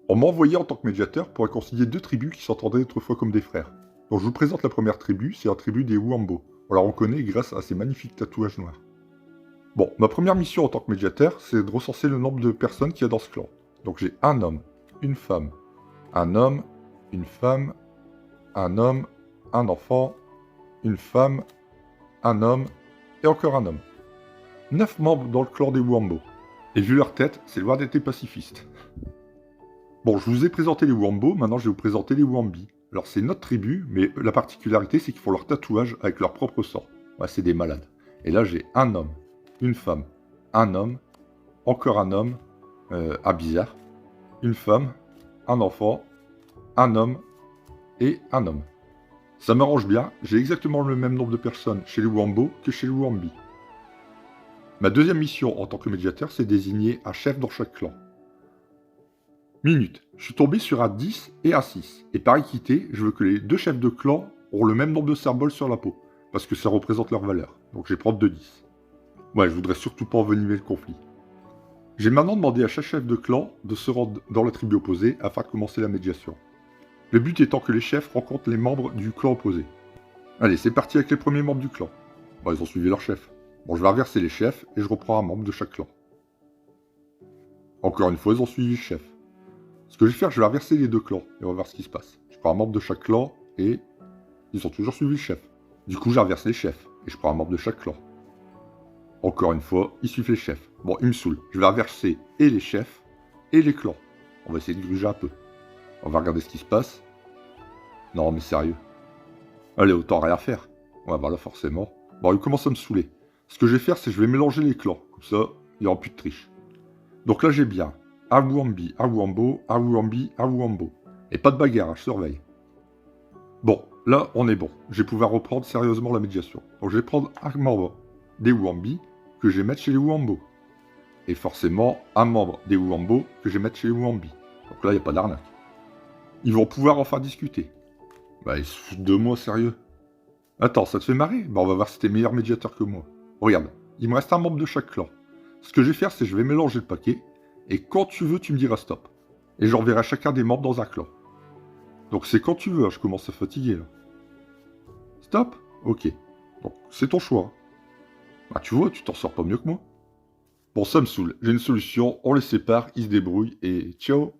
On m'a envoyé en tant que médiateur pour réconcilier deux tribus qui s'entendaient autrefois comme des frères. Donc je vous présente la première tribu, c'est la tribu des Wambo. On la reconnaît grâce à ses magnifiques tatouages noirs. Bon, ma première mission en tant que médiateur, c'est de recenser le nombre de personnes qu'il y a dans ce clan. Donc j'ai un homme, une femme, un homme, une femme, un homme, un enfant, une femme, un homme et encore un homme. 9 membres dans le clan des Wambo. Et vu leur tête, c'est loin d'être des pacifistes. Bon, je vous ai présenté les Wambo, maintenant je vais vous présenter les Wambi. Alors c'est notre tribu, mais la particularité c'est qu'ils font leur tatouage avec leur propre sang. Ouais, c'est des malades. Et là j'ai un homme, une femme, un homme, encore un homme, bizarre, une femme, un enfant, un homme et un homme. Ça m'arrange bien, j'ai exactement le même nombre de personnes chez les Wambo que chez les Wambi. Ma deuxième mission en tant que médiateur, c'est désigner un chef dans chaque clan. Minute. Je suis tombé sur un 10 et un 6. Et par équité, je veux que les deux chefs de clan aient le même nombre de symboles sur la peau. Parce que ça représente leur valeur. Donc je vais prendre 2 10. Ouais, je voudrais surtout pas envenimer le conflit. J'ai maintenant demandé à chaque chef de clan de se rendre dans la tribu opposée afin de commencer la médiation. Le but étant que les chefs rencontrent les membres du clan opposé. Allez, c'est parti avec les premiers membres du clan. Bon, ils ont suivi leur chef. Bon, je vais inverser les chefs et je reprends un membre de chaque clan. Encore une fois, ils ont suivi le chef. Ce que je vais faire, je vais inverser les deux clans et on va voir ce qui se passe. Je prends un membre de chaque clan et ils ont toujours suivi le chef. Du coup, j'inverse les chefs et je prends un membre de chaque clan. Encore une fois, ils suivent les chefs. Bon, ils me saoulent. Je vais inverser et les chefs et les clans. On va essayer de gruger un peu. On va regarder ce qui se passe. Non, mais sérieux. Allez, autant rien faire. Ouais, voilà, forcément. Bon, il commence à me saouler. Ce que je vais faire, c'est que je vais mélanger les clans. Comme ça, il n'y aura plus de triche. Donc là, j'ai bien Awambi, Awambo, Awambi, Awambo. Et pas de bagarre, hein, je surveille. Bon, là, on est bon. Je vais pouvoir reprendre sérieusement la médiation. Donc je vais prendre un membre des Wambi que je vais mettre chez les Wambo. Et forcément, un membre des Wambo que je vais mettre chez les Wambi. Donc là, il n'y a pas d'arnaque. Ils vont pouvoir enfin discuter. Bah, ils se foutent de moi, sérieux. Attends, ça te fait marrer? Bah, on va voir si t'es meilleur médiateur que moi. Regarde, il me reste un membre de chaque clan. Ce que je vais faire, c'est que je vais mélanger le paquet. Et quand tu veux, tu me diras stop. Et j'enverrai chacun des membres dans un clan. Donc c'est quand tu veux, hein, je commence à fatiguer là. Stop? Ok. Donc c'est ton choix. Bah tu vois, tu t'en sors pas mieux que moi. Bon, ça me saoule. J'ai une solution, on les sépare, ils se débrouillent et ciao.